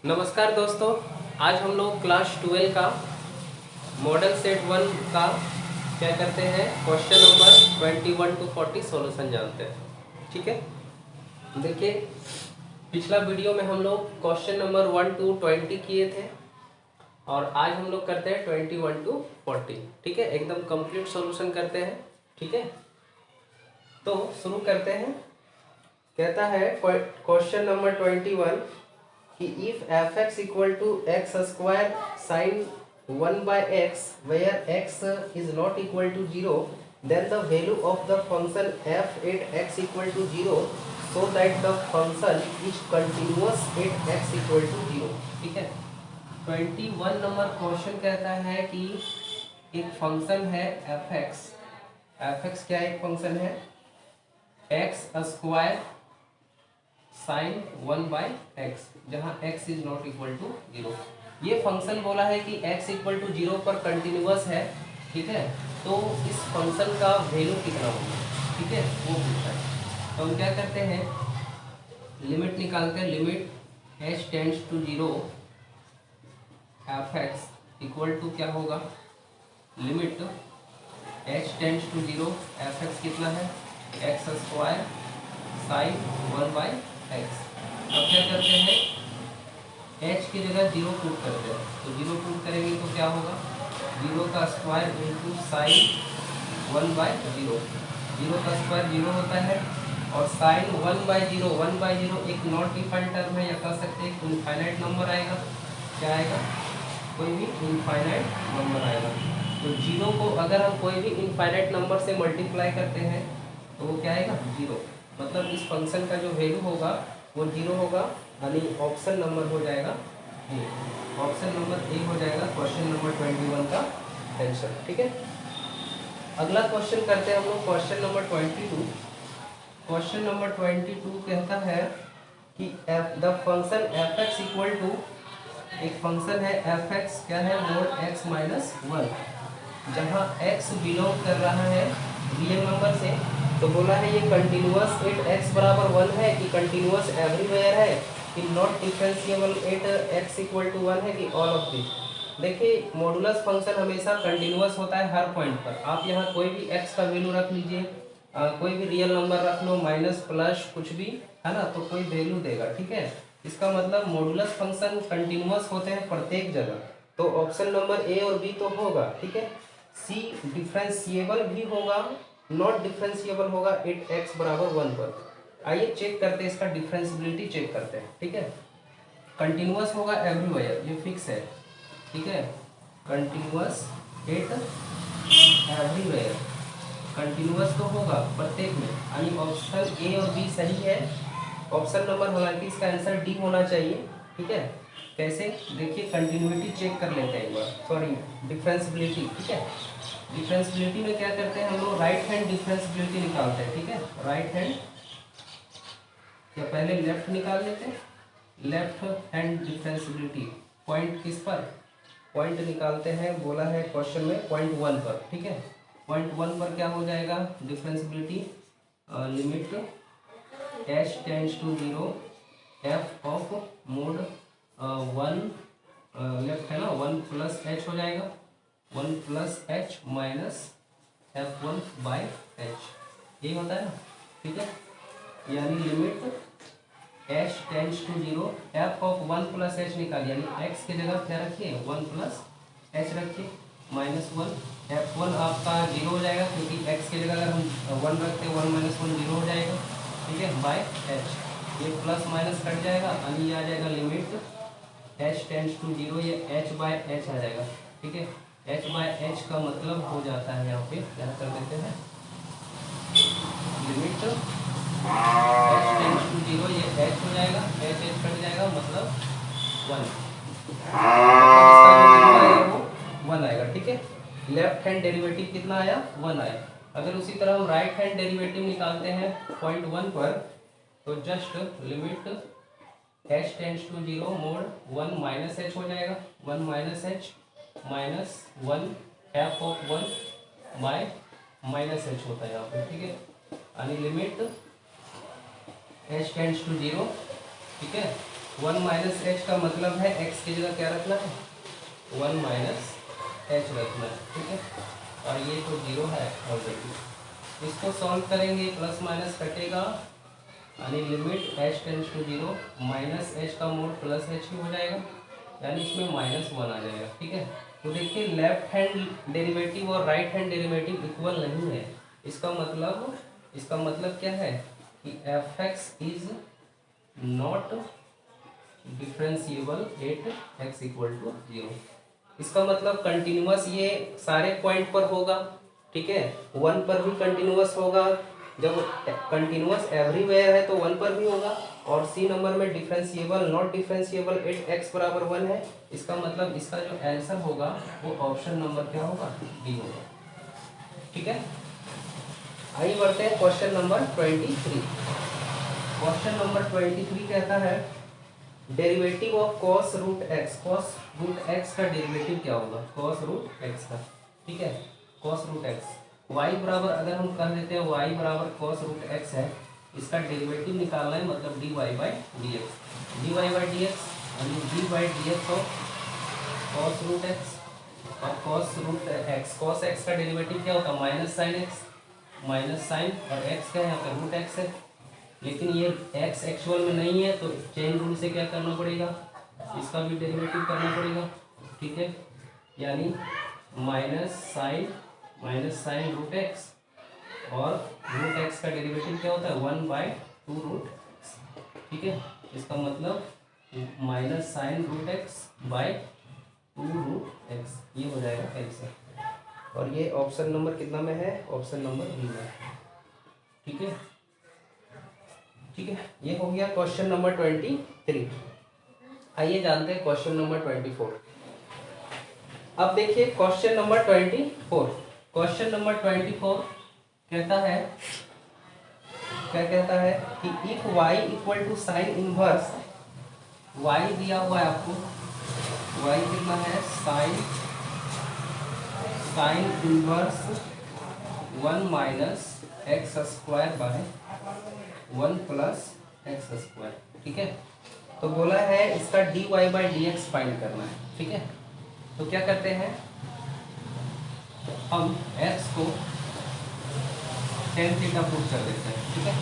नमस्कार दोस्तों, आज हम लोग क्लास 12 का मॉडल सेट 1 का क्या करते हैं, क्वेश्चन नंबर 21 to 40 सॉल्यूशन जानते हैं। ठीक है, देखिए पिछला वीडियो में हम लोग क्वेश्चन नंबर 1 to 20 किए थे और आज हम लोग करते हैं 21 to 40। ठीक है, एकदम कंप्लीट सॉल्यूशन करते हैं। ठीक है, तो शुरू करते हैं। कहता है क्वेश्चन नंबर 21 कि if f x equal to x square sine 1/x where x is not equal to 0, then the value of the function f at x equal to 0 so that the function is continuous at x equal to 0। ठीक है, 21 number question कहता है कि एक function है f x क्या एक function है एक्स स्क्वायर साइन 1/x जहाँ x is not equal to 0। ये फंक्शन बोला है कि x इक्वल टू 0 पर कंटिन्यूअस है। ठीक है, तो इस फंक्शन का वैल्यू कितना होगा, ठीक है, वो पूछता है। तो हम क्या करते हैं, लिमिट निकालते हैं। Limit h tends to 0 f x equal to क्या होगा, limit h tends to 0 f x कितना है एक्स स्क्वायर साइन 1/x। अब क्या करते हैं, h की जगह 0 पुट करते हैं। तो 0 पुट करेंगे तो क्या होगा, 0 का स्क्वायर इंटू साइन 1/0। 0 का स्क्वायर 0 होता है और साइन 1/0 1/0 एक नॉट डिफाइंड टर्म है, या कह सकते हैं इनफाइनाइट नंबर आएगा। क्या आएगा, कोई भी इनफाइनाइट नंबर आएगा। तो 0 को अगर हम कोई भी इनफाइनाइट नंबर से मल्टीप्लाई करते हैं तो वो क्या आएगा, 0। मतलब इस फंक्शन का जो वैल्यू होगा वो 0 होगा, यानी ऑप्शन नंबर हो जाएगा ए। ऑप्शन नंबर ए हो जाएगा क्वेश्चन नंबर 21 का आंसर। ठीक है, अगला क्वेश्चन करते हैं हम लोग क्वेश्चन नंबर 22। क्वेश्चन नंबर 22 कहता है कि the function f x equal to, एक फंक्शन है एफ एक्स क्या है मोड एक्स माइनस 1, जहाँ x बिलोंग कर रहा है रियल नंबर से। तो बोला है ये कंटिन्यूअस एट x बराबर 1 है कि कंटिन्यूअस एवरीवेयर है कि not differentiable at x equal to 1 है कि ऑल ऑफ दिस। देखिए मॉडुलस फंक्शन हमेशा कंटिन्यूअस होता है हर पॉइंट पर। आप यहाँ कोई भी x का वैल्यू रख लीजिए, कोई भी रियल नंबर रख लो, माइनस प्लस कुछ भी है ना, तो कोई वैल्यू देगा। ठीक है, इसका मतलब मॉडुलस फंक्शन कंटिन्यूअस होते हैं प्रत्येक जगह। तो ऑप्शन नंबर ए और बी तो होगा। ठीक है, सी डिफरेंशिएबल भी होगा, नॉट डिफरेंशिएबल होगा एट एक्स बराबर 1 पर। आइए चेक करते हैं, इसका डिफरेंशिबिलिटी चेक करते हैं। ठीक है, कंटिन्यूअस होगा एवरीवेयर, ये फिक्स है। ठीक है, कंटिन्यूअस एट एवरीवेयर, कंटिन्यूअस तो होगा प्रत्येक में, यानी ऑप्शन ए और बी सही है। ऑप्शन नंबर हालांकि इसका आंसर डी होना चाहिए। ठीक है, कैसे देखिए, कंटिन्यूटी चेक कर लेते हैं एक बार, सॉरी डिफरेंशिबिलिटी। ठीक है, डिफरेंशिबिलिटी में क्या करते हैं हम लोग, राइट हैंड डिफरेंशिबिलिटी निकालते हैं। ठीक है, राइट हैंड या पहले लेफ्ट निकाल लेते हैं, लेफ्ट हैंड डिफरेंशिबिलिटी। पॉइंट किस पर, पॉइंट निकालते हैं, बोला है क्वेश्चन में पॉइंट 1 पर। ठीक है, पॉइंट 1 पर क्या हो जाएगा differentiability, limit h tends to 0 f of mod 1, left है ना, 1 प्लस h हो जाएगा, 1 प्लस h माइनस f1/h, ये होता है ना। ठीक है, यानी limit h tends to 0 f of 1 plus h निकालिए, यानी x की जगह क्या रखिए 1 प्लस h रखिए, माइनस 1 f1 आपका 0 हो जाएगा, क्योंकि x की जगह अगर हम 1 रखते हैं 1 माइनस 1 0 हो जाएगा। ठीक है, बाय h, ये प्लस माइनस कट जाएगा, यानी ये आ जाएगा लिमिट h टेंड्स टू 0, ये h/h आ जाएगा। ठीक है, h/h का मतलब हो जाता है, यहाँ पे क्या कर देते हैं, लिमिट h टेंड्स टू 0, ये h हो जाएगा, h कट जाएगा, मतलब 1, मतलब वो 1 आएगा। ठीक है, लेफ्ट हैंड डेरिवेटिव कितना आया, 1 आया। अगर उसी तरह हम राइट हैंड डेरिवेटिव निकालते हैं पॉइंट 1 पर, तो just limit h tends to 0 mod 1 minus h हो जाएगा, 1 minus h minus 1 f of 1 by minus h होता है यहाँ पे। ठीक है, यानी लिमिट h टेंड्स टू 0। ठीक है, 1 माइनस एच का मतलब है एक्स की जगह क्या रखना है, 1 माइनस एच रखना है, ठीक है। और ये तो जीरो है ऑलरेडी। इसको सॉल्व करेंगे, प्लस माइनस कटेगा, यानी limit h tends to zero, minus h का मोड प्लस एच ही हो जाएगा, यानी इसमें -1 आ जाएगा, ठीक है। तो देखिए लेफ्ट हैंड डेरिवेटिव और राइट हैंड डेरिवेटिव इक्वल नहीं है। इसका मतलब क्या है कि f x is not differentiable at x equal to zero. इसका मतलब कंटिन्यूअस ये सारे पॉइंट पर होगा, ठीक है। 1 पर भी कंटिन्यूअस होगा, जब कंटिन्यूअस एवरीवेयर है तो 1 पर भी होगा। और सी नंबर में differentiable not differentiable at x बराबर 1 है। इसका मतलब इसका जो आंसर होगा वो ऑप्शन नंबर क्या होगा, डी होगा, ठीक है। आइए बढ़ते हैं क्वेश्चन नंबर 23। क्वेश्चन नंबर 23 कहता है derivative of cos root x. Cos root x का डेरिवेटिव क्या होगा, कॉस रूट एक्स का, ठीक है। कॉस रूट एक्स वाई बराबर, अगर हम कर देते हैं वाई बराबर कॉस रूट एक्स है, इसका डेरिवेटिव निकालना है, मतलब d y by d x. D y by d x यानी d by d x of cos root x. और cos root x, cos x का डेरिवेटिव क्या होता है, minus sine x, minus sine, और एक्स क्या है यहाँ पे रूट एक्स है। लेकिन ये x एक्चुअल में नहीं है, तो चेन रूल से क्या करना पड़ेगा, इसका भी डेरिवेटिव करना पड़ेगा, ठीक है। यानी माइनस साइन रूट एक्स, और रूट एक्स का डेरिवेटिव क्या होता है 1/2 रूट एक्स, ठीक है। इसका मतलब minus sine root x by 2 root x, ये हो जाएगा आंसर। और ये ऑप्शन नंबर कितना में है, ऑप्शन नंबर बी में, ठीक है, ठीक है। ये हो गया क्वेश्चन नंबर 23। आइए जानते हैं क्वेश्चन नंबर 24। अब देखिए क्वेश्चन नंबर 24। क्वेश्चन नंबर 24 कहता है, क्या कहता है कि if y equal to sine inverse, y दिया हुआ है आपको, y कितना है sine inverse 1 minus x square by 1 plus x square, ठीक है। तो बोला है इसका d y by d x find करना है, ठीक है। तो क्या करते हैं, हम एक्स को टेन थीटा पुट कर देते हैं, ठीक है।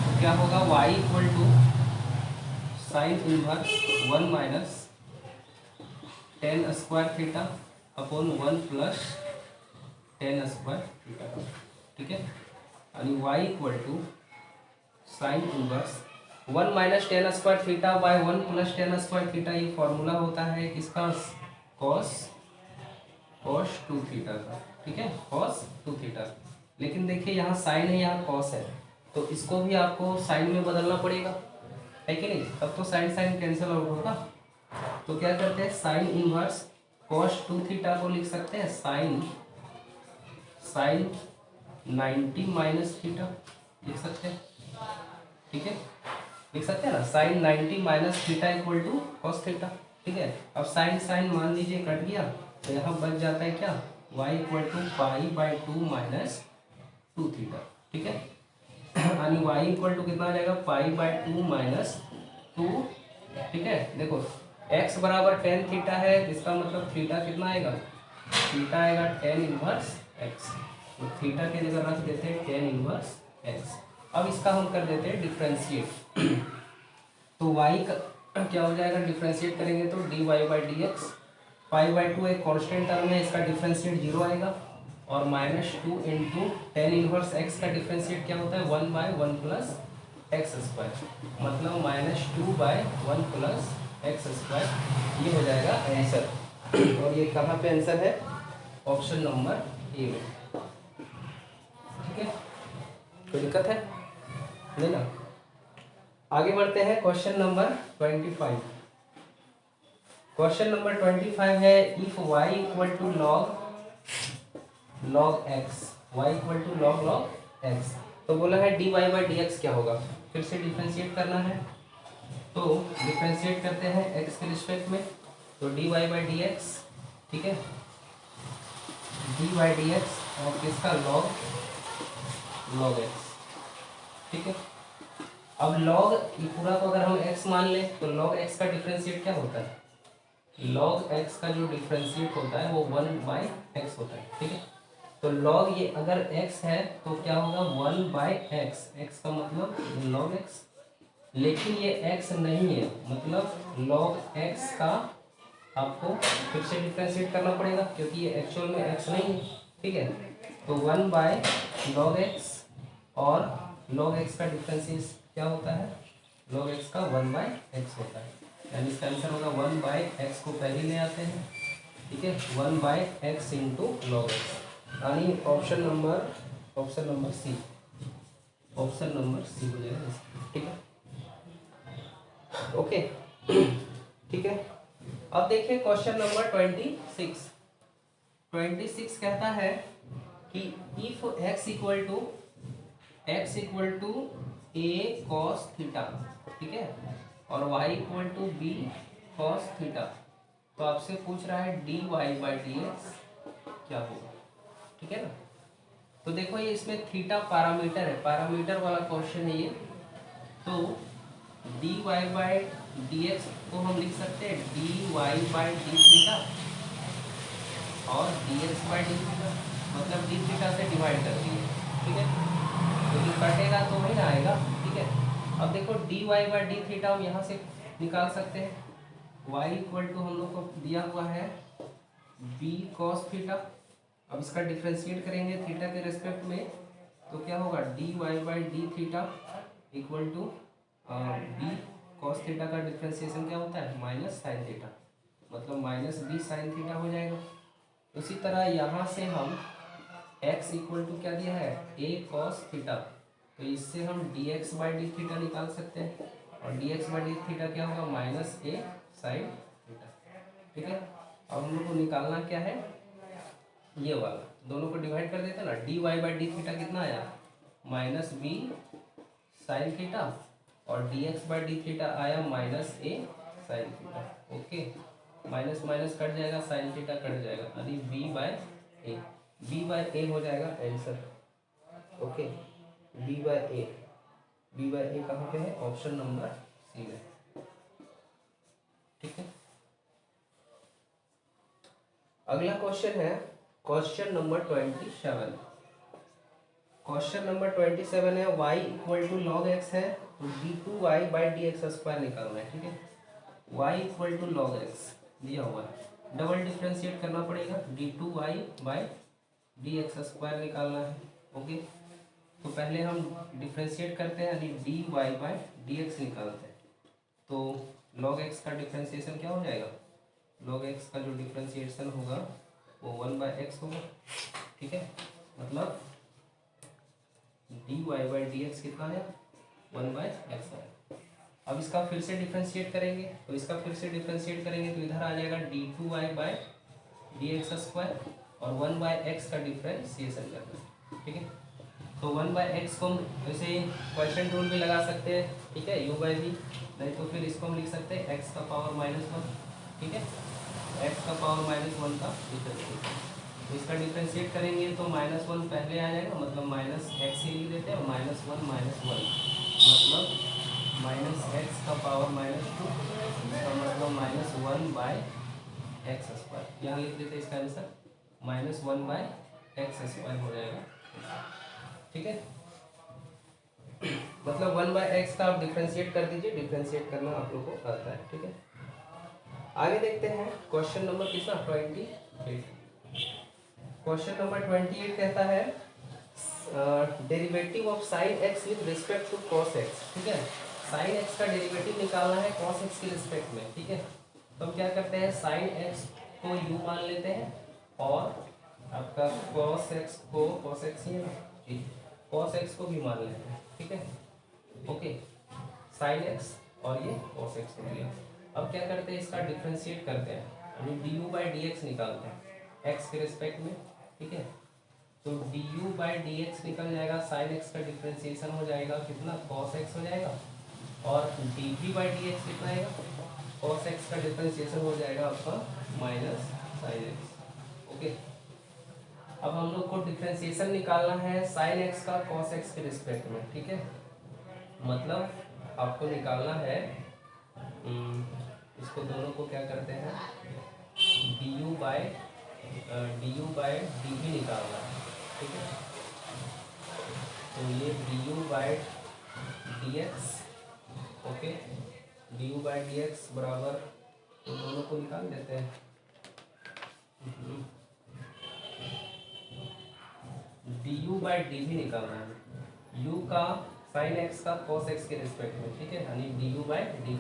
तो क्या होगा, y equal to sine inverse 1 minus tan square theta upon 1 plus tan square theta, ठीक है। यानी y equal to sine inverse 1 minus tan square theta by 1 plus tan square theta. ये फॉर्मूला होता है किसका, कॉस 2 थीटा का, ठीक है, कॉस 2 थीटा। लेकिन देखिए यहाँ साइन है, यहाँ कॉस है, तो इसको भी आपको साइन में बदलना पड़ेगा, है कि नहीं, तब तो साइन साइन कैंसिल आउट होगा। तो क्या करते हैं, साइन इनवर्स कॉस 2 थीटा को लिख सकते हैं साइन 90 माइनस थीटा लिख सकते हैं, ठीक है, लिख सकते हैं ना, sine 90 minus theta equal to cos theta, ठीक है। अब साइन साइन मान लीजिए कट गया, तो यहाँ बच जाता है क्या, y equal to pi by 2 minus 2 theta, ठीक है। यानी y इक्वल टू कितना आ जाएगा, पाई बाई 2 माइनस 2, ठीक है। देखो x बराबर टेन थीटा है, इसका मतलब थीटा कितना आएगा, थीटा आएगा टेन इनवर्स x, तो थीटा के जगह रख देते हैं टेन इनवर्स x। अब इसका हम कर देते हैं डिफ्रेंशिएट। तो y का क्या हो जाएगा, डिफ्रेंशिएट करेंगे तो d y by d x, pi by 2 एक कॉन्स्टेंट टर्म है, इसका डिफ्रेंशिएट 0 आएगा, और -2 इंटू टेन इनवर्स x का डिफ्रेंशिएट क्या होता है 1 बाय 1 प्लस एक्स स्क्वायर, मतलब -2 बाय 1 प्लस एक्स स्क्वायर, ये हो जाएगा आंसर। और ये कहाँ पे आंसर है, ऑप्शन नंबर ए में, ठीक है। कोई दिक्कत है नहीं ना। आगे बढ़ते हैं क्वेश्चन नंबर 25। क्वेश्चन नंबर 25 है if y equal to log x, y equal to log x। तो बोला है d y by d x क्या होगा, फिर से डिफ्रेंशिएट करना है, तो डिफ्रेंशिएट करते हैं x के रिस्पेक्ट में, तो d y by d x, ठीक है, डी वाई डी एक्स और किसका लॉग x, ठीक है। अब log ये पूरा को अगर हम x मान लें तो log x का डिफरेंशिएट क्या होता है, log x का जो डिफरेंशिएट होता है वो 1/x होता है, ठीक है। तो log ये अगर x है तो क्या होगा 1/x, x का मतलब log x, लेकिन ये x नहीं है, मतलब log x का आपको फिर से डिफ्रेंशिएट करना पड़ेगा क्योंकि ये एक्चुअल में x नहीं है, ठीक है। तो 1/log x और log x का डिफरेंशिएट क्या होता है, log x का 1/x होता है, यानी इसका आंसर होगा 1/x को पहले ले आते हैं, ठीक है, 1/x इंटू log x, यानी option number C, option number C हो जाएगा इसका, ठीक है, ओके। ठीक है, अब देखिए क्वेश्चन नंबर 26 कहता है कि if x equal to a cos theta, ठीक है, और y equal to b cos theta, तो आपसे पूछ रहा है dy बाई dx क्या होगा, ठीक है ना। तो देखो ये इसमें थीटा पैरामीटर है, पैरामीटर वाला क्वेश्चन है ये, तो dy बाई dx को हम लिख सकते हैं dy बाई डी थीटा और dx बाई डी थीटा, मतलब डी थीटा से डिवाइड कर दिए, ठीक है, क्योंकि कटेगा तो वही ना आएगा, ठीक है। अब देखो dy बाई डी थीटा हम यहाँ से निकाल सकते हैं, y इक्वल टू हम लोग को दिया हुआ है b cos थीटा, अब इसका डिफ्रेंशिएट करेंगे थीटा के रेस्पेक्ट में, तो क्या होगा dy by d theta equal to b cos theta का डिफ्रेंशिएशन क्या होता है माइनस साइन थीटा, मतलब माइनस b साइन थीटा हो जाएगा। उसी तरह यहाँ से हम x इक्वल टू क्या दिया है a cos थीटा, तो इससे हम dx बाई डी थीटा निकाल सकते हैं, और dx बाई डी थीटा क्या होगा माइनस a साइन थीटा, ठीक है। अब हम लोग को निकालना क्या है, ये वाला, दोनों को डिवाइड कर देते हैं ना, dy बाई डी थीटा कितना आया माइनस b साइन थीटा, और dx बाई डी थीटा आया minus a sine theta, okay, minus minus cut जाएगा, साइन थीटा कट जाएगा, यानी b बाई ए हो जाएगा आंसर, ओके, b बाई ए कहाँ पे है, ऑप्शन नंबर सी में, ठीक है। अगला क्वेश्चन है क्वेश्चन नंबर 27, क्वेश्चन नंबर 27 है y equal to log x है, तो d2y by d x square निकालना है, ठीक है, y equal to log x दिया हुआ है, डबल डिफ्रेंशिएट करना पड़ेगा, d2y by d x square निकालना है, ओके। तो पहले हम डिफ्रेंशिएट करते हैं, यानी dy बाई डी एक्स निकालते हैं, तो log x का डिफ्रेंशिएशन क्या हो जाएगा, log x का जो डिफ्रेंशिएशन होगा वो 1/x होगा, ठीक है, मतलब dy बाई डी एक्स कितना है 1/x है। अब इसका फिर से डिफ्रेंशिएट करेंगे, तो इसका फिर से डिफ्रेंशिएट करेंगे तो इधर आ जाएगा d2y by d x square, और 1/x का डिफ्रेंशिएशन करना है, ठीक है। तो 1/x को हम वैसे क्वेश्चन रूल भी लगा सकते हैं, ठीक है, u बाई वी, नहीं तो फिर इसको हम लिख सकते हैं x का पावर -1, ठीक है, x का पावर -1 का डिफ्रेंशिएट, तो इसका डिफ्रेंशिएट करेंगे तो -1 पहले आ जाएगा, मतलब माइनस एक्स ही लिख देते हैं, -1 मतलब -x का पावर -2, इसका मतलब -1/x स्क्वायर, यहाँ लिख देते हैं इसका आंसर -1/x स्क्वायर हो जाएगा, ठीक है, मतलब 1/x का आप डिफ्रेंशिएट कर दीजिए, डिफ्रेंशिएट करना आप लोग को आता है, ठीक है। आगे देखते हैं क्वेश्चन नंबर कितना 28, क्वेश्चन नंबर 28 कहता है derivative of sine x with respect to cos x, ठीक है, साइन एक्स का डेरिवेटिव निकालना है कॉस एक्स के रिस्पेक्ट में, ठीक है। तो हम क्या करते हैं साइन एक्स को u मान लेते हैं, और आपका कॉस एक्स ही है ना जी, कॉस एक्स को भी मान लेते हैं, ठीक है, ओके, साइन एक्स और ये कॉस एक्स हो गया। अब क्या करते हैं इसका डिफ्रेंशिएट करते हैं, यानी d u by d x निकालते हैं एक्स के रिस्पेक्ट में, ठीक है। तो d u by d x निकल जाएगा, साइन एक्स का डिफ्रेंशिएशन हो जाएगा कितना कॉस एक्स हो जाएगा, और d v by d x कितना आएगा, कॉस एक्स का डिफ्रेंशिएशन हो जाएगा आपका माइनस साइन एक्स, ओके। अब हम लोग को डिफ्रेंशिएशन निकालना है साइन एक्स का कॉस एक्स के रिस्पेक्ट में, ठीक है, मतलब आपको निकालना है, इसको दोनों को क्या करते हैं, डी यू बाय डी भी निकालना है, ठीक है। तो ये d u by d x, okay, d u by d x बराबर, तो दोनों को निकाल देते हैं। डी यू बाय डी भी निकालना है, यू का साइन एक्स का कॉस एक्स के रिस्पेक्ट में, ठीक है, यानी d u by d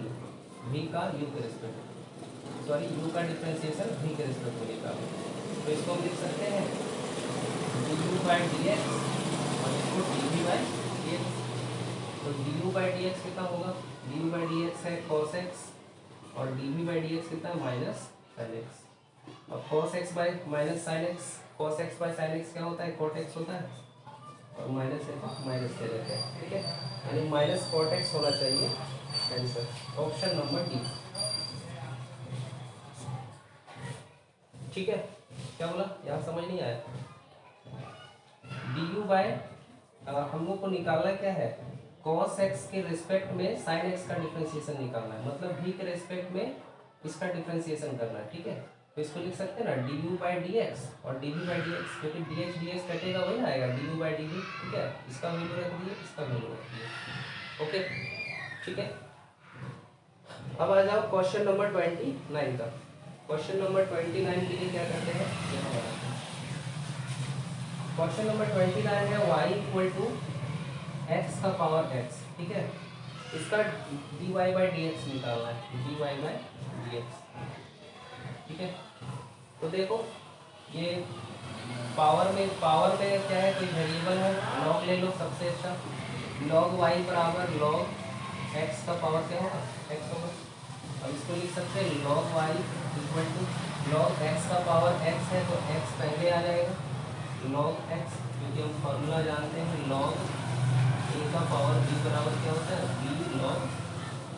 v का यू के रिस्पेक्ट में, सॉरी यू का डिफ्रेंसिएशन वी के रिस्पेक्ट में निकालो। तो इसको हम लिख सकते हैं d u by d x और इसको d v by d x. तो d u by d x कितना होगा, d u by d x है कॉस एक्स और d v by d x कितना है माइनस साइन एक्स। अब cos x bye minus sine x, cos x by sine x क्या होता है, कॉट एक्स होता है, और माइनस है तो माइनस दे देते हैं, ठीक है, यानी माइनस कॉट एक्स होना चाहिए आंसर, ऑप्शन नंबर डी, ठीक है। क्या बोला, यहाँ समझ नहीं आया। डी यू बाय हम लोग को निकालना क्या है, कॉस एक्स के रिस्पेक्ट में साइन एक्स का डिफरेंशिएशन निकालना है, मतलब भी के रिस्पेक्ट में इसका डिफरेंशिएशन करना है, ठीक है। तो इसको लिख सकते हैं ना d u by d x और d v by d x, क्योंकि डी एक्स कटेगा वही ना आएगा d u by d v, ठीक है। इसका वैल्यू रख दिए, इसका वैल्यू रख दिए, ओके, ठीक है। अब आ जाओ क्वेश्चन नंबर 29 का। क्वेश्चन नंबर 29 के लिए क्या करते हैं, क्वेश्चन नंबर 29 है y इक्वल टू एक्स का पावर x, ठीक है। इसका dy बाई डी एक्स निकालना है, dy बाई डी एक्स, ठीक है। तो देखो ये पावर में क्या है, कोई वेरिएबल है, लॉग ले लो सबसे अच्छा, लॉग y बराबर लॉग x का पावर क्या होगा, x होगा। अब इसको लिख सकते हैं log y equal to log x का पावर x है तो x पहले आ जाएगा, लॉग x, क्योंकि हम फॉर्मूला जानते हैं लॉग a का पावर b बराबर क्या होता है, b लॉग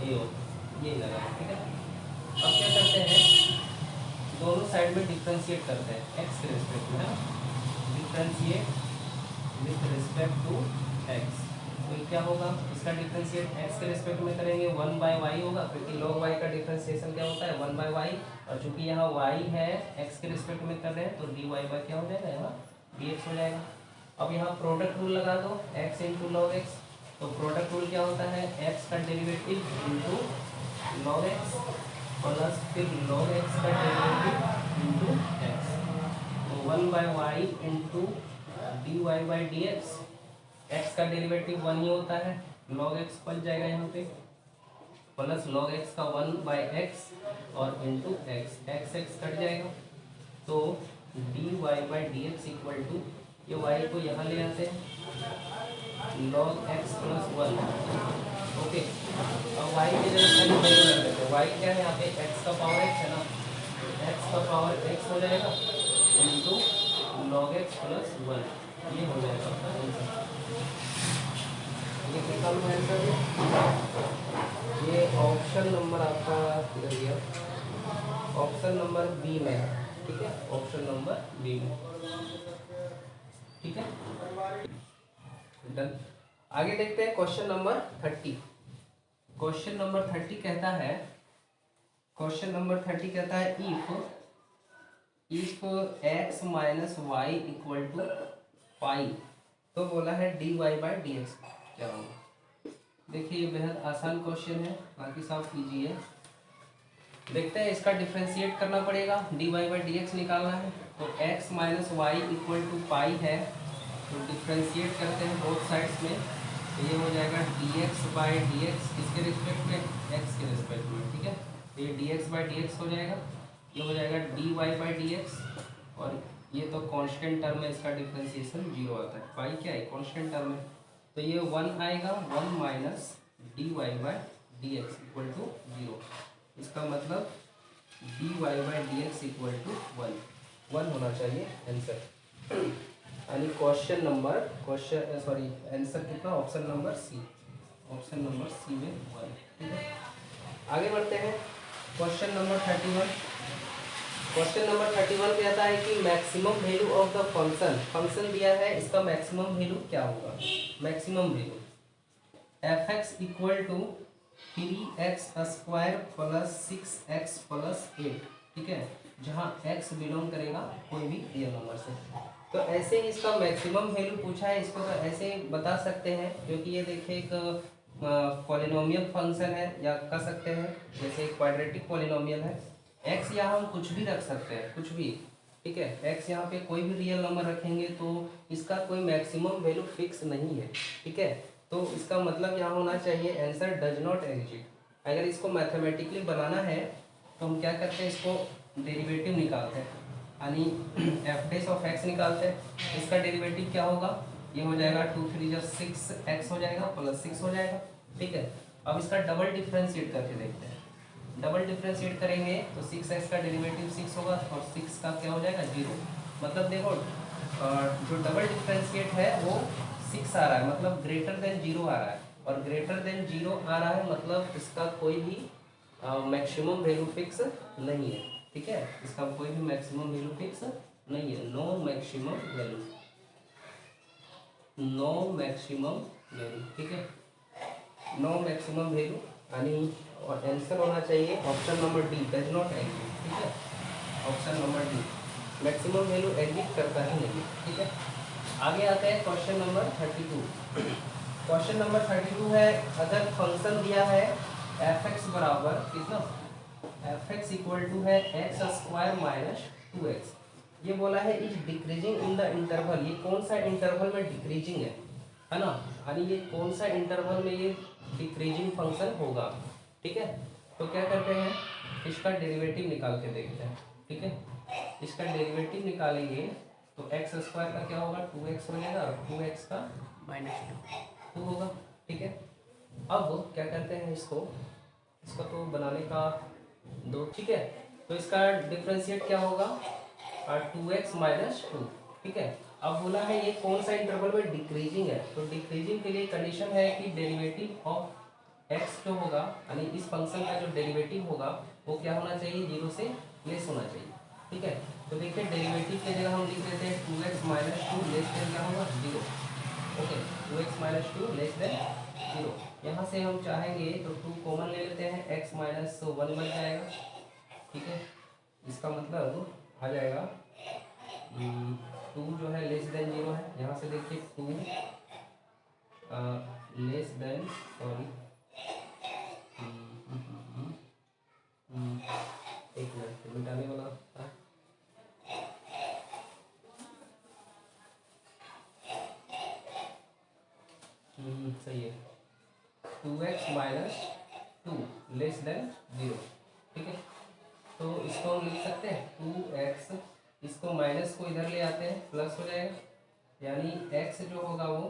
a होता है, ये लगा, ठीक है। अब क्या करते हैं, दोनों साइड में डिफ्रेंशिएट करते हैं x के रिस्पेक्ट में, differentiate with respect to x। तो क्या होगा, इसका डिफ्रेंशिएट x के रिस्पेक्ट में करेंगे 1 बाय y होगा, क्योंकि log y का डिफ्रेंशिएशन क्या होता है 1 बाय y, और चूंकि यहाँ y है x के रिस्पेक्ट में कर रहे हैं तो dy बाय क्या हो जाएगा, यहाँ dx हो जाएगा। अब यहाँ प्रोडक्ट रूल लगा दो, x इंटू लॉग एक्स, तो प्रोडक्ट रूल क्या होता है, x का derivative into log x plus फिर लॉग एक्स का डेरिवेटिव इंटू एक्स, तो 1 by y into d y by d x, x का डेरिवेटिव 1 ही होता है, लॉग एक्स बच जाएगा यहाँ पे, प्लस लॉग एक्स का 1 बाय एक्स और इंटू एक्स, एक्स कट जाएगा, तो d y by d x equal to, ये वाई को यहाँ ले आते हैं लॉग एक्स प्लस 1, ओके। अब वाई की जगह खाली वैल्यू रख देते हैं, वाई क्या है यहाँ पे एक्स का पावर एक्स है ना, एक्स का पावर एक्स हो जाएगा इंटू लॉग एक्स प्लस 1, ये हो जाएगा आपका आंसर। ये निकाल लो आंसर, ये ऑप्शन नंबर आपका किधर गया, ऑप्शन नंबर बी में है, ठीक है, ऑप्शन नंबर बी में, ठीक है, डन। आगे देखते हैं क्वेश्चन नंबर 30। क्वेश्चन नंबर 30 कहता है, क्वेश्चन नंबर 30 कहता है if x minus y equal to pi, तो बोला है d y by d x क्या होगा। देखिए ये बेहद आसान क्वेश्चन है, बाकी सब कीजिए। देखते हैं, इसका डिफ्रेंशिएट करना पड़ेगा, d y by d x निकालना है, तो x minus y equal to pi है, तो डिफ्रेंशिएट करते हैं बोथ साइड्स में, तो ये हो जाएगा d x by d x, किसके रिस्पेक्ट में, x के रिस्पेक्ट में, ठीक है। तो ये d x by d x हो जाएगा, ये हो जाएगा d y by d x, और ये तो कांस्टेंट टर्म है, इसका डिफ्रेंशिएशन 0 आता है, पाई क्या है कांस्टेंट टर्म है, तो ये 1 आएगा, 1 minus d y by d x equal to 0, इसका मतलब d y by d x equal to 1 होना चाहिए आंसर, यानी आंसर कितना, option number C, option number C में 1, ठीक है। आगे बढ़ते हैं, क्वेश्चन नंबर 31। क्वेश्चन नंबर 31 कहता है कि maximum value of the function दिया है, इसका मैक्सिमम वैल्यू क्या होगा, maximum value f x equal to 3x² plus 6x plus 8, ठीक है, जहाँ x बिलोंग करेगा कोई भी रियल नंबर से। तो ऐसे ही इसका मैक्सिमम वैल्यू पूछा है, इसको तो ऐसे ही बता सकते हैं, क्योंकि ये देखिए एक पॉलिनोमियल फंक्शन है, या कह सकते हैं जैसे एक क्वाड्रेटिक पॉलिनोमियल है। x यहाँ हम कुछ भी रख सकते हैं, कुछ भी, ठीक है, x यहाँ पे कोई भी रियल नंबर रखेंगे तो इसका कोई मैक्सिमम वैल्यू फिक्स नहीं है, ठीक है। तो इसका मतलब यहाँ होना चाहिए आंसर डज नॉट एग्जिस्ट। अगर इसको मैथमेटिकली बनाना है तो हम क्या करते हैं, इसको डेरिवेटिव निकालते हैं, यानी एफ डैश ऑफ एक्स निकालते हैं। इसका डेरिवेटिव क्या होगा, ये हो जाएगा 2 3 जब 6x हो जाएगा प्लस 6 हो जाएगा, ठीक है। अब इसका डबल डिफ्रेंशिएट करके देखते हैं। डबल डिफ्रेंशिएट करेंगे तो 6x का डेरिवेटिव 6 होगा और 6 का क्या हो जाएगा 0। मतलब देखो जो डबल डिफ्रेंशिएट है वो 6 आ रहा है, मतलब ग्रेटर देन 0 आ रहा है, और ग्रेटर देन 0 आ रहा है मतलब इसका कोई भी मैक्सिमम वैल्यू फिक्स नहीं है, ठीक है। इसका कोई भी मैक्सिमम वैल्यू फिक्स नहीं है, no maximum value, no maximum value, ठीक है, नो मैक्सिमम वैल्यू, यानी आंसर होना चाहिए option number D, does not exist, ठीक है। Option number D maximum value exist करता ही नहीं, ठीक है। आगे आता है क्वेश्चन नंबर 32। क्वेश्चन नंबर 32 है, अगर फंक्शन दिया है एफ एक्स बराबर कितना, एफ एक्स इक्वल टू है x² माइनस 2x, ये बोला है is decreasing in the interval, ये कौन सा इंटरवल में डिक्रीजिंग है ना, यानी ये कौन सा इंटरवल में ये डिक्रीजिंग फंक्शन होगा, ठीक है। तो क्या करते हैं, इसका डेरिवेटिव निकाल के देखते हैं, ठीक है। इसका डेरिवेटिव निकालेंगे तो x² का क्या होगा 2x हो जाएगा, 2x का -2 होगा, ठीक है। अब क्या करते हैं, इसका तो बनाने का दो, ठीक है। तो इसका डिफरेंशिएट क्या होगा 2x माइनस 2, ठीक है। अब बोला है ये कौन सा इंटरवल में डिक्रीजिंग है, तो डिक्रीजिंग के लिए कंडीशन है कि डेरिवेटिव ऑफ x जो होगा, यानी इस फंक्शन का जो डेरिवेटिव होगा वो क्या होना चाहिए, 0 से लेस होना चाहिए, ठीक है। तो देखिए डेरिवेटिव की जगह हम लिख देते हैं 2x माइनस 2 लेस देन क्या होगा 0, okay, 2x minus 2 less than 0। यहाँ से हम चाहेंगे तो 2 कॉमन ले लेते हैं, x माइनस 1 बन जाएगा, ठीक है। इसका मतलब आ जाएगा 2 जो है लेस देन 0 है, यहाँ से देखिए 2 लेस देन, सॉरी, एक मिनट मिटाने वाला था, सही है, 2x माइनस 2 लेस देन 0, ठीक है। तो इसको हम लिख सकते हैं 2x, इसको माइनस को इधर ले आते हैं, प्लस हो जाएगा, यानी x जो होगा वो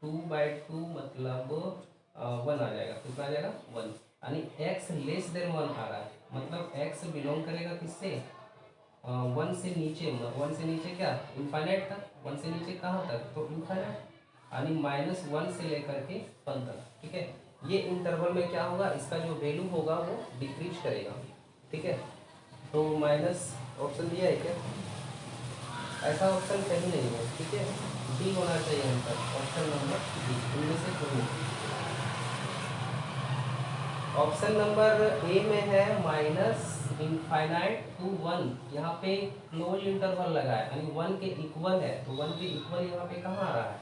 2/2 मतलब 1 आ जाएगा, कितना आ जाएगा 1, यानी x लेस देन 1 आ रहा है, मतलब x बिलोंग करेगा किससे 1 से नीचे, 1 से नीचे क्या इनफाइनाइट तक, 1 से नीचे कहाँ तक, तो इनफाइनाइट, यानी -1 से लेकर के 1 तक, ठीक है। ये इंटरवल में क्या होगा, इसका जो वैल्यू होगा वो डिक्रीज करेगा, ठीक है। तो माइनस ऑप्शन दिया है क्या, ऐसा ऑप्शन कहीं नहीं है, ठीक है, डी होना चाहिए आंसर, ऑप्शन नंबर डी, इनमें से कोई। ऑप्शन नंबर ए में है -इनफाइनाइट टू 1, यहाँ पे क्लोज इंटरवल लगा है, यानी 1 के इक्वल है, तो 1 के इक्वल यहाँ पे कहाँ आ रहा है,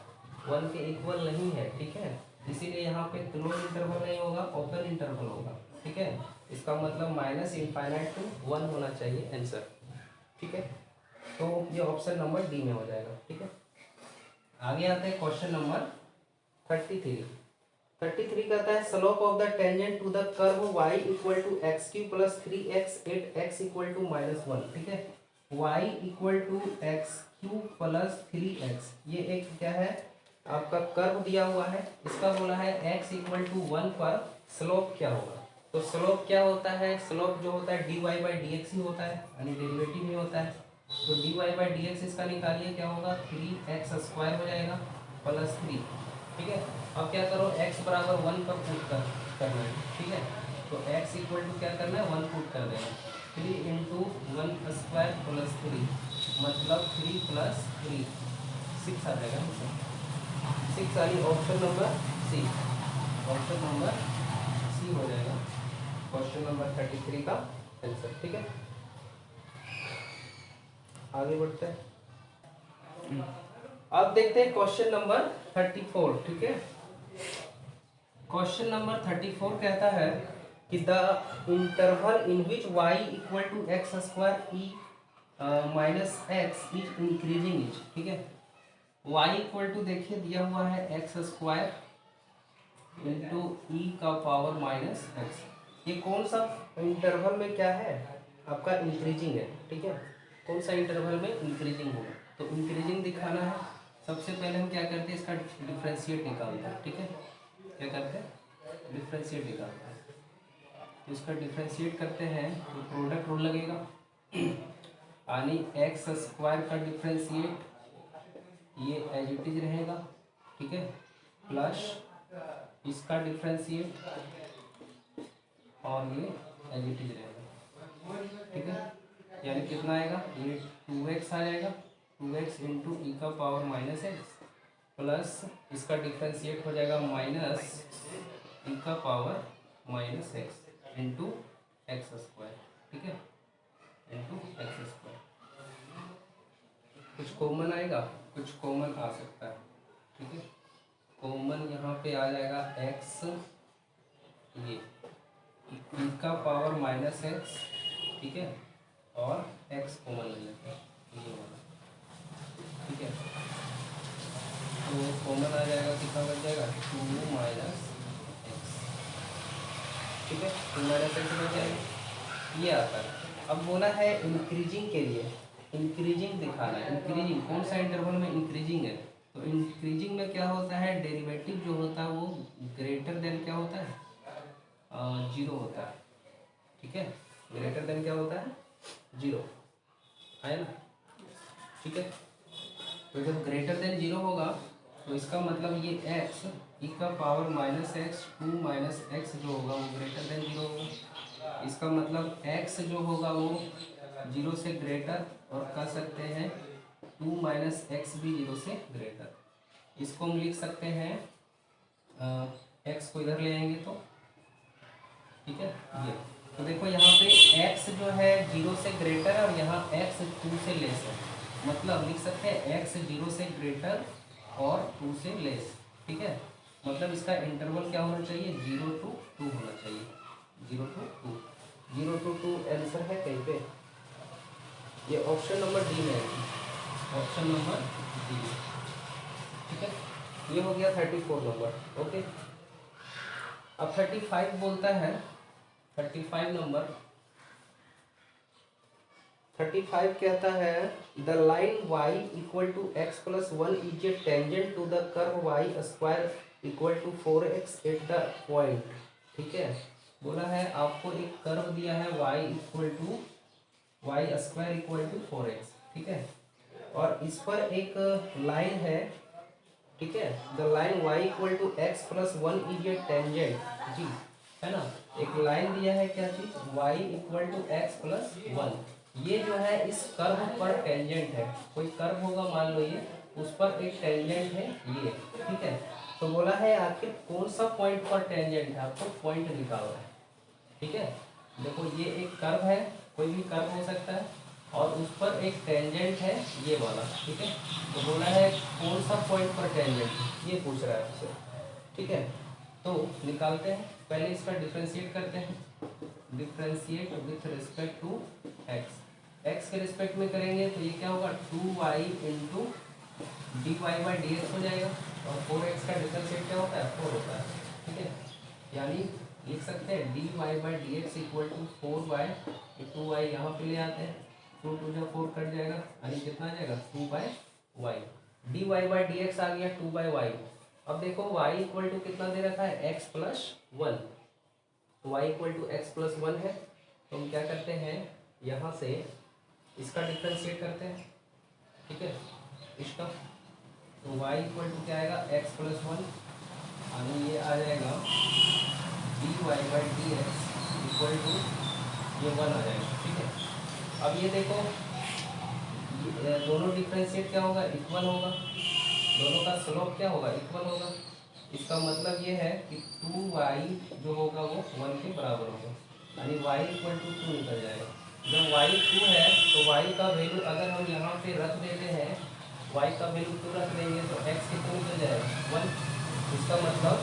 1 के इक्वल नहीं है, ठीक है। इसीलिए यहाँ पे क्लोज इंटरवल नहीं होगा, ओपन इंटरवल होगा, ठीक है। इसका मतलब -इनफाइनाइट टू 1 होना चाहिए आंसर, ठीक है। तो ये ऑप्शन नंबर डी में हो जाएगा, ठीक है। आगे आते हैं क्वेश्चन नंबर 33 कहता है slope of the tangent to the curve y equal to x³ plus 3x 8x equal to -1, ठीक है। y equal to x³ plus 3x, ये एक क्या है आपका कर्व दिया हुआ है, इसका बोला है x इक्वल टू 1 पर स्लोप क्या होगा। तो स्लोप क्या होता है, स्लोप जो होता है dy/dx ही होता है, यानी डेरिवेटिव ही होता है। तो dy/dx इसका निकालिए, क्या होगा 3x² हो जाएगा प्लस 3, ठीक है। अब क्या करो, x बराबर 1 पर पुट करना है, ठीक है। तो x इक्वल टू क्या करना है 1 पुट कर देना, 3 इंटू 1² प्लस 3 मतलब 3 प्लस 3 6 आ जाएगा, 6 यानी option number C, option number C हो जाएगा क्वेश्चन नंबर 33 का आंसर। ठीक है, आगे बढ़ते हैं। अब देखते हैं क्वेश्चन नंबर 34। ठीक है, क्वेश्चन नंबर 34 कहता है कि the interval in which y equal to x square e minus x is increasing is. ठीक है, y इक्वल टू देखिए दिया हुआ है एक्स स्क्वायर इंटू ई का पावर माइनस एक्स। ये कौन सा इंटरवल में क्या है आपका, इंक्रीजिंग है। ठीक है, कौन सा इंटरवल में इंक्रीजिंग होगा, तो इंक्रीजिंग दिखाना है। सबसे पहले हम क्या करते हैं, इसका डिफरेंशिएट निकालते हैं। ठीक है, क्या करते हैं, डिफरेंशिएट निकालते हैं। तो इसका डिफरेंशिएट करते हैं तो प्रोडक्ट रूल लगेगा, यानी एक्स स्क्वायर का डिफरेंशिएट ये एज इट इज रहेगा। ठीक है, प्लस इसका डिफरेंशिएट और ये एज इट इज रहेगा। ठीक है, यानी कितना आएगा, ये 2x आ जाएगा, 2x इंटू ई का पावर माइनस एक्स प्लस इसका डिफरेंशिएट हो जाएगा माइनस ई का power minus x into x square. ठीक है, इंटू एक्स स्क्वायर। कुछ कॉमन आएगा, कुछ कॉमन आ सकता है। ठीक है, कॉमन यहाँ पे आ जाएगा एक्स, ये ई का पावर माइनस एक्स। ठीक है, और एक्स कॉमन ले लेते हैं, ये वाला। ठीक है, तो कॉमन आ जाएगा, कितना बच जाएगा, 2 माइनस एक्स। ठीक है, 2 माइनस एक्स बच जाएगा, ये आता है। अब बोला है इंक्रीजिंग के लिए, इंक्रीजिंग दिखाना है। इंक्रीजिंग कौन सा इंटरवल में इंक्रीजिंग है, तो इंक्रीजिंग में क्या होता है, डेरिवेटिव जो होता है वो ग्रेटर देन क्या होता है, 0 होता है। ठीक है, ग्रेटर देन क्या होता है, 0 है ना। ठीक है, तो जब ग्रेटर देन 0 होगा तो इसका मतलब ये x ई का power minus x 2 minus x जो होगा वो ग्रेटर देन 0 होगा। इसका मतलब x जो होगा वो 0 से ग्रेटर, और कह सकते हैं 2 माइनस एक्स भी 0 से ग्रेटर। इसको हम लिख सकते हैं, x को इधर ले आएंगे तो, ठीक है, ये तो देखो यहाँ पे x जो है 0 से ग्रेटर है और यहाँ x 2 से लेस है। मतलब लिख सकते हैं x 0 से ग्रेटर और 2 से लेस। ठीक है, मतलब इसका इंटरवल क्या होना चाहिए, 0 to 2 होना चाहिए, 0 to 2, 0 to 2 आंसर है कहीं पे, ये ऑप्शन नंबर डी में है, ऑप्शन नंबर डी। ठीक है, ये हो गया 34 नंबर। ओके, अब 35 बोलता है, 35 नंबर 35 कहता है the line y equal to x plus 1 is a tangent to the curve y square equal to 4x at the point. ठीक है, बोला है आपको एक कर्व दिया है y equal to y square equal to 4x। ठीक है, और इस पर एक लाइन है। ठीक है, the line y equal to x plus 1 is a tangent, जी है ना, एक लाइन दिया है, क्या चीज, y equal to x plus 1, ये जो है इस कर्व पर टेंजेंट है। कोई कर्व होगा मान लो ये, उस पर एक टेंजेंट है ये। ठीक है, तो बोला है आखिर कौन सा पॉइंट पर टेंजेंट है, आपको पॉइंट निकालना है। ठीक है, देखो ये एक कर्व है, कोई भी कर्व हो सकता है, और उस पर एक टेंजेंट है ये वाला। ठीक है, तो बोला है कौन सा पॉइंट पर टेंजेंट, ये पूछ रहा है आपसे। ठीक है, तो निकालते हैं, पहले इसका डिफरेंशिएट करते हैं। Differentiate with respect to x, x के रिस्पेक्ट में करेंगे तो ये क्या होगा, 2y into d y by d x हो जाएगा, और 4x का डिफरेंशिएट क्या होता है, 4 होता है। ठीक है, यानी लिख सकते हैं d y by d x equal to 4y, 2y यहाँ पे ले आते हैं, 2 2 जा 4 कट जाएगा, यानी कितना आ जाएगा, 2/y। D y by d x आ गया 2/y। अब देखो y इक्वल टू कितना दे रखा है, x प्लस 1, तो y equal to x plus 1 है, तो हम क्या करते हैं, यहाँ से इसका डिफरेंशिएट करते हैं। ठीक है, इसका तो y इक्वल टू क्या आएगा, x प्लस 1, यानी ये आ जाएगा d y by d x equal to ये 1 आ जाएगा। ठीक है, अब ये देखो दोनों डिफरेंशिएट क्या होगा, इक्वल होगा, दोनों का स्लोप क्या होगा, इक्वल होगा। इसका मतलब ये है कि 2y जो होगा वो 1 के बराबर होगा, यानी y इक्वल टू 2 निकल जाएगा। जब y 2 है तो y का वैल्यू अगर हम यहाँ पे रख देते हैं, y का वैल्यू 2 रख देंगे तो x कितना निकल जाएगा 1। इसका मतलब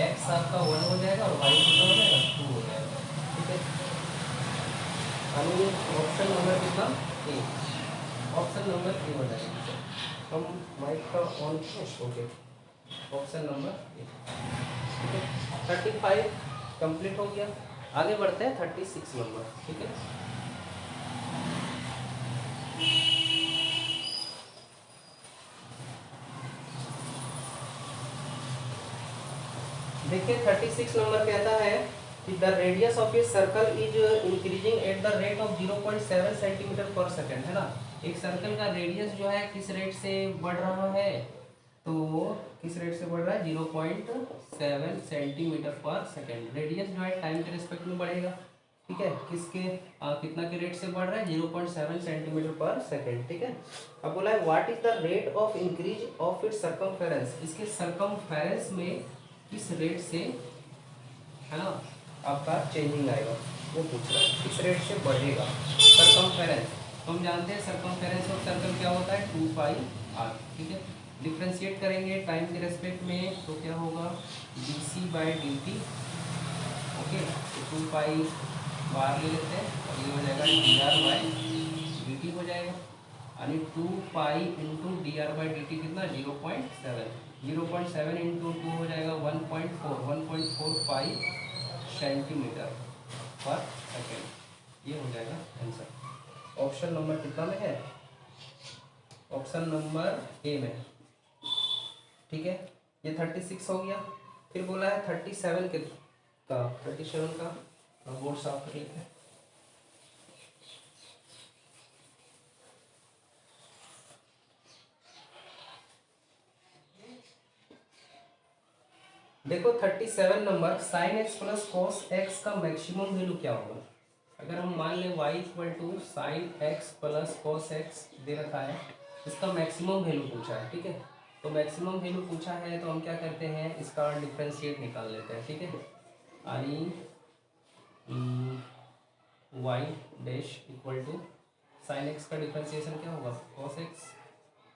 x आपका 1 हो जाएगा और y कितना हो जाएगा 2 हो जाएगा। ठीक है, यानी ऑप्शन नंबर कितना ए, ऑप्शन नंबर ए हो जाएगा। हम माइक का on okay, option number A. ठीक है, 35 कंप्लीट हो गया। आगे बढ़ते हैं 36 नंबर। ठीक है, देखिए 36 नंबर कहता है कि the radius of a circle is increasing at the rate of 0.7 centimetre पर सेकेंड, है ना। एक सर्कल का रेडियस जो है किस रेट से बढ़ रहा है, तो वो किस रेट से बढ़ रहा है 0.7 सेंटीमीटर पर सेकेंड। रेडियस जो है टाइम के रिस्पेक्ट में बढ़ेगा। ठीक है, किसके कितना के रेट से बढ़ रहा है 0.7 सेंटीमीटर पर सेकेंड। ठीक है, अब बोला है what is the rate of increase of its circumference, इसके सर्कमफेरेंस में किस रेट से, है ना, आपका चेंजिंग आएगा, वो पूछ रहा है किस रेट से बढ़ेगा सर्कमफेरेंस। तो हम जानते हैं सर्कमफेरेंस ऑफ सर्कल क्या होता है 2πr। ठीक है, डिफ्रेंशिएट करेंगे टाइम के रेस्पेक्ट में तो क्या होगा dc/dt। ओके, तो 2π बाहर ले लेते हैं और ये हो जाएगा dr/dt हो जाएगा, यानी 2π इंटू dr/dt कितना 0.7, 0.7 इंटू 2 हो जाएगा 1.45 सेंटीमीटर पर सेकेंड। ये हो जाएगा आंसर। ऑप्शन नंबर कितना में है, ऑप्शन नंबर ए में। ठीक है, ये 36 हो गया। फिर बोला है 37 के का, 37 का बोर्ड साफ कर लेते हैं। देखो 37 number sine x plus cos x का मैक्सिमम वैल्यू क्या होगा। अगर हम मान लें y equal to sine x plus cos x दे रखा है, इसका मैक्सिमम वैल्यू पूछा है। ठीक है, तो मैक्सिमम वैल्यू पूछा है तो हम क्या करते हैं, इसका डिफरेंशिएट निकाल लेते हैं। ठीक है, यानी y dash equal to sine x का डिफरेंशिएशन क्या होगा कॉस एक्स,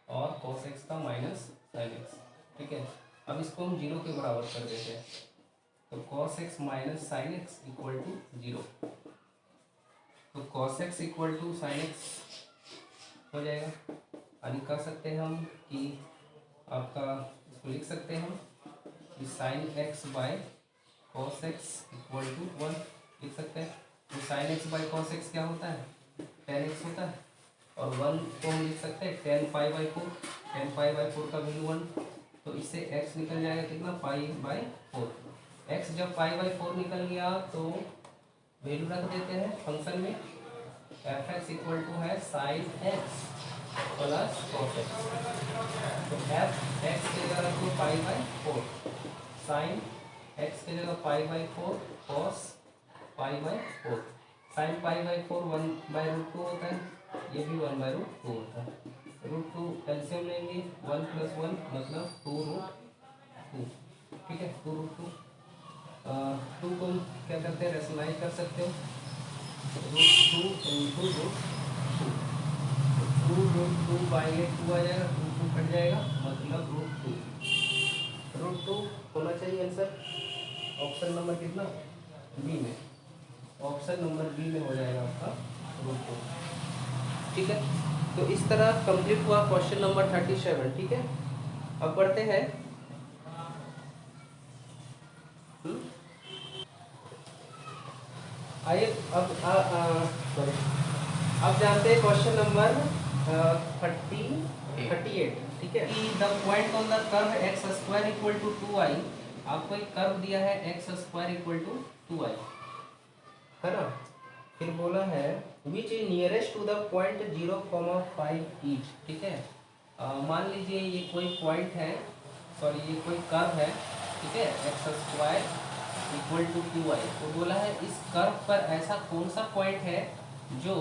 और कॉस एक्स का माइनस साइन एक्स। ठीक है, अब इसको हम 0 के बराबर कर देते हैं, तो cos x minus sine x equal to 0। तो cos x equal to sine x हो जाएगा, यानी कर सकते हैं हम कि आपका इसको लिख सकते हैं हम कि sine x by cos x equal to 1 लिख सकते हैं। तो sine x by cos x क्या होता है 10x होता है, और 1 को हम लिख सकते हैं 10π/4, 10π/4 का वैल्यू 1, तो इससे x निकल जाएगा कितना π/4। x जब π/4 निकल गया तो वैल्यू रख देते हैं फंक्शन में, f(x) इक्वल टू है sign x plus cos x. तो f(x) की जगह रखो π/4, साइन x की जगह π/4, कॉस π/4। साइन π/4 1/√2 होता है, ये भी 1/√2 होता है। √2 एलसीएम लेंगे 1 + 1 मतलब 2√2। ठीक है, 2√2 2 को क्या करते हैं रेशनलाइज कर सकते हो, √2 इंटू √2, 2√2/8 2 आ जाएगा, 2 कट जाएगा मतलब √2 होना चाहिए आंसर। ऑप्शन नंबर कितना बी में, ऑप्शन नंबर बी में हो जाएगा आपका √2। ठीक है, तो इस तरह कंप्लीट हुआ क्वेश्चन नंबर 37। ठीक है, अब बढ़ते हैं आइए अब जानते हैं क्वेश्चन नंबर 38। ठीक है, the point on the curve x² equal to 2i, आपको एक कर्व दिया है x² इक्वल टू 2i, है ना। फिर बोला है which is nearest to the point 0,5 each. ठीक है, मान लीजिए ये कोई पॉइंट है, सॉरी ये कोई कर्व है। ठीक है, x² इक्वल टू 2i, तो बोला है इस कर्व पर ऐसा कौन सा पॉइंट है जो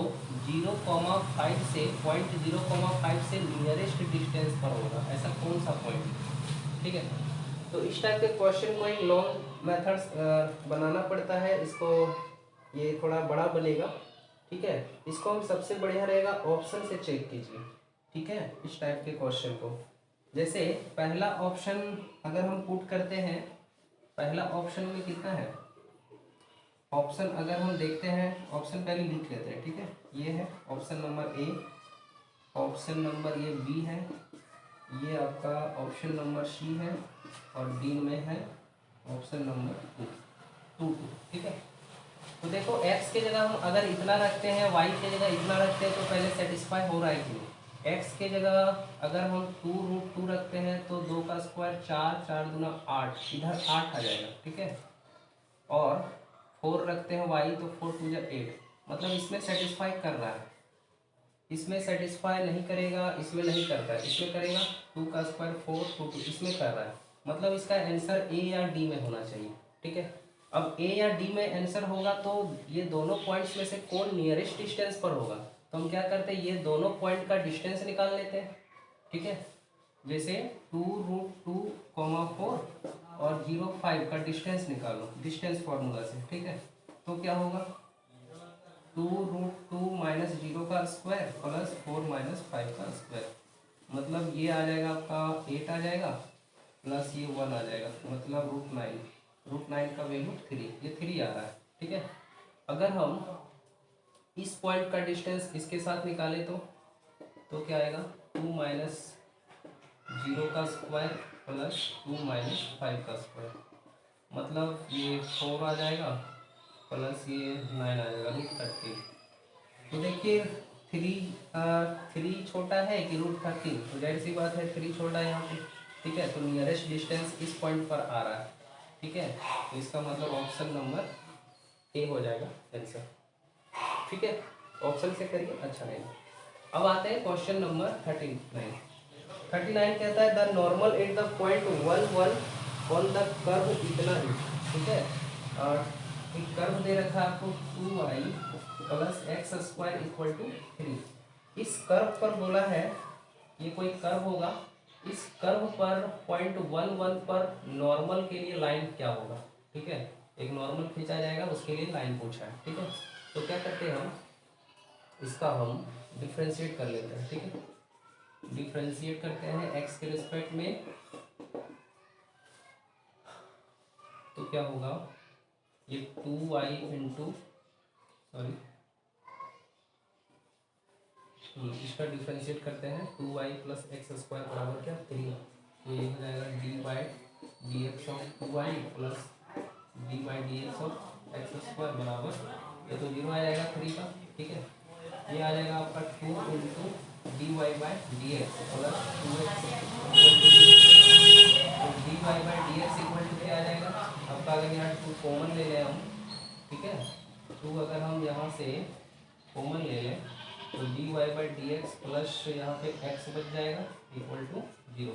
0,5 से पॉइंट 0,5 से नियरेस्ट डिस्टेंस पर होगा, ऐसा कौन सा पॉइंट। ठीक है, तो इस टाइप के क्वेश्चन को एक लॉन्ग मेथड्स बनाना पड़ता है। इसको ये थोड़ा बड़ा बनेगा, ठीक है। इसको हम सबसे बढ़िया रहेगा ऑप्शन से चेक कीजिए, ठीक है। इस टाइप के क्वेश्चन को जैसे पहला ऑप्शन अगर हम पुट करते हैं, पहला ऑप्शन में कितना है, ऑप्शन अगर हम देखते हैं, ऑप्शन पहले लिख लेते हैं, ठीक है। ये है option number A, option number ये बी है, ये आपका ऑप्शन नंबर सी है, और डी में है ऑप्शन नंबर टू, ठीक है। तो देखो x के जगह हम अगर इतना रखते हैं, y के जगह इतना रखते हैं, तो पहले सेटिस्फाई हो रहा है कि नहीं। x के जगह अगर हम 2√2 रखते हैं तो 2 का स्क्वायर 4, 4 दूना 8, इधर 8 आ जाएगा, ठीक है। और 4 रखते हैं y तो 4 2 जा 8, मतलब इसमें सेटिस्फाई कर रहा है, इसमें सेटिस्फाई नहीं करेगा, इसमें नहीं करता है, इसमें करेगा। 2 का स्क्वायर 4 2 2, इसमें कर रहा है, मतलब इसका आंसर ए या डी में होना चाहिए, ठीक है। अब ए या डी में आंसर होगा तो ये दोनों पॉइंट्स में से कौन नियरेस्ट डिस्टेंस पर होगा, तो हम क्या करते हैं, ये दोनों पॉइंट का डिस्टेंस निकाल लेते हैं, ठीक है। जैसे 2√2, 4 और 0.5 का डिस्टेंस निकालो डिस्टेंस फॉर्मूला से, ठीक है। तो क्या होगा, 2√2 माइनस 0 का स्क्वायर प्लस 4 माइनस 5 का स्क्वायर, मतलब ये आ जाएगा आपका 8 आ जाएगा, प्लस ये 1 आ जाएगा, मतलब √9 का वैल्यू 3, ये 3 आ रहा है, ठीक है। अगर हम इस पॉइंट का डिस्टेंस इसके साथ निकाले तो क्या आएगा, 2 माइनस 0 का स्क्वायर प्लस 2 माइनस 5 का स्क्वायर, मतलब ये 4 आ जाएगा, प्लस ये 9 आ जाएगा, √13। तो देखिए 3 छोटा है कि √13, तो जाहिर सी बात है 3 छोटा है यहाँ पे, ठीक है। तो नियरेस्ट डिस्टेंस इस पॉइंट पर आ रहा है, ठीक है। तो इसका मतलब ऑप्शन नंबर ए हो जाएगा आंसर, ठीक है। ऑप्शन से करिए, अच्छा रहेगा। अब आते हैं क्वेश्चन नंबर 39 कहता है the normal at the point 1 on the curve इतना ही, ठीक है। और एक कर्व दे रखा है आपको 2y plus x square equal to 3। इस कर्व पर बोला है, ये कोई कर्व होगा, इस कर्व पर पॉइंट 1 पर नॉर्मल के लिए लाइन क्या होगा, ठीक है। एक नॉर्मल खींचा जाएगा, उसके लिए लाइन पूछा है, ठीक है। तो क्या करते हैं हम, इसका हम डिफ्रेंशिएट कर लेते हैं, ठीक है। डिफ्रेंशिएट करते हैं एक्स के रिस्पेक्ट में, तो क्या होगा, ये 2y इंटू इसका डिफ्रेंशिएट करते हैं, 2y प्लस एक्स स्क्वायर बराबर क्या 3, तो ये हो जाएगा dy/dx of 2y plus dy/dx of x square बराबर, ये तो 0 आ जाएगा 3 का, ठीक है। ये आ जाएगा आपका 2 into dy/dx plus 2x equal to 0, तो dy/dx इक्वल टू क्या आ जाएगा आपका, अगर यहाँ 2 कॉमन ले लें हम, ठीक है। 2 अगर हम यहाँ से कॉमन ले लें तो dy/dx प्लस यहाँ पे x बच जाएगा इक्वल टू 0,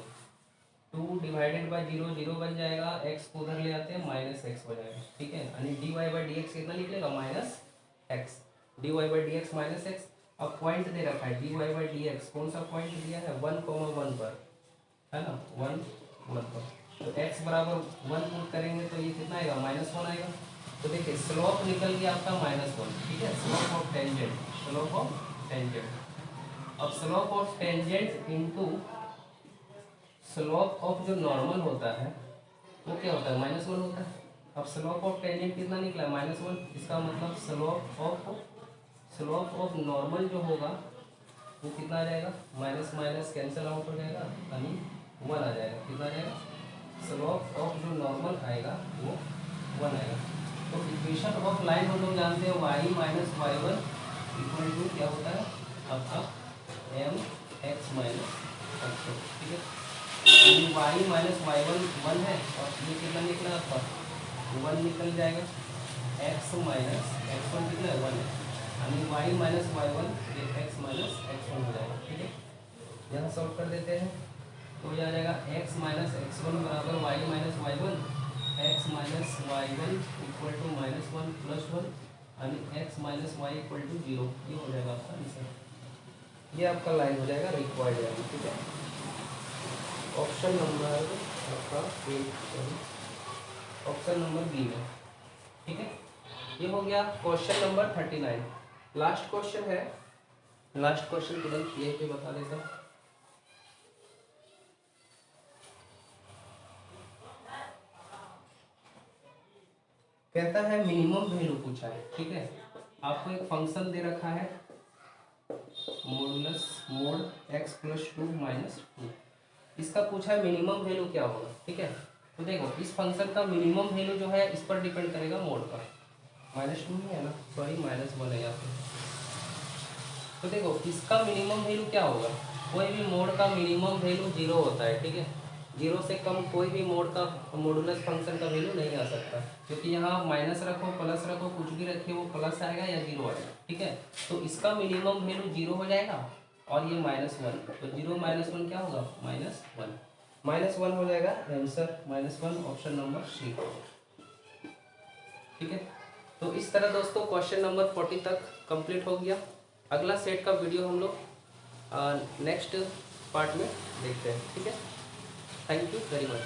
2 डिवाइडेड बाई 0 0 बन जाएगा, x को उधर ले आते हैं माइनस एक्स हो जाएगा, ठीक है। यानी dy/dx कितना निकलेगा, minus x, dy/dx minus x. अब पॉइंट दे रखा है dy/dx, कौन सा पॉइंट दिया है, 1,1 पर, है ना, 1 पर, तो x बराबर 1 पुट करेंगे तो ये कितना आएगा, -1 आएगा। तो देखिए स्लोप निकल गया आपका -1, ठीक है। Slope of tangent, slope of tangent. अब slope of tangent into slope of जो नॉर्मल होता है वो क्या होता है, -1 होता है। अब स्लोप ऑफ टेंजेंट कितना निकला, -1, इसका मतलब स्लोप ऑफ नॉर्मल जो होगा वो कितना आ जाएगा, माइनस माइनस कैंसिल आउट हो जाएगा, यानी 1 आ जाएगा, कितना आ जाएगा, स्लोप ऑफ जो नॉर्मल आएगा वो 1 आएगा। तो इक्वेशन ऑफ लाइन हम लोग जानते हैं y minus y1 equal to क्या होता है आपका mx माइनस x, ठीक है। y माइनस y1 1 है, और ये कितना निकला आपका 1 निकल जाएगा, x माइनस x1 कितना है 1 है, यानी y माइनस y1 ये x माइनस x1 हो जाएगा, ठीक है। यहाँ सॉल्व कर देते हैं तो ये आ जाएगा x माइनस x1 बराबर y minus y1, x minus y1 equal to -1 plus 1, यानी x minus y equal to 0, ये हो जाएगा आपका आंसर। ये आपका लाइन हो जाएगा रिक्वायर्ड, ठीक है। ऑप्शन नंबर आपका ऑप्शन नंबर बी में। ठीक है, ये हो गया क्वेश्चन नंबर 39। लास्ट क्वेश्चन है, लास्ट क्वेश्चन तुरंत ये पे बता देता हूँ। कहता है मिनिमम वैल्यू पूछा है। ठीक है, आपको एक फंक्शन दे रखा है मॉडुलस मोड x + 2 - 2, इसका पूछा है मिनिमम वैल्यू क्या होगा। ठीक है, तो देखो इस फंक्शन का मिनिमम वैल्यू जो है इस पर डिपेंड करेगा मोड का। -2 नहीं है ना, सॉरी -1 है यहाँ पे। तो देखो इसका मिनिमम वैल्यू क्या होगा, कोई भी मोड का मिनिमम वैल्यू 0 होता है। ठीक है, 0 से कम कोई भी मोड का मॉडुलस फंक्शन का वैल्यू नहीं आ सकता, क्योंकि यहाँ माइनस रखो प्लस रखो कुछ भी रखिए वो प्लस आएगा या 0 आएगा। ठीक है, तो इसका मिनिमम वैल्यू 0 हो जाएगा और ये -1, तो 0 - 1 क्या होगा, -1 हो जाएगा आंसर, -1 ऑप्शन नंबर सी। ठीक है, तो इस तरह दोस्तों क्वेश्चन नंबर 40 तक कंप्लीट हो गया। अगला सेट का वीडियो हम लोग नेक्स्ट पार्ट में देखते हैं। ठीक है, थैंक यू वेरी मच।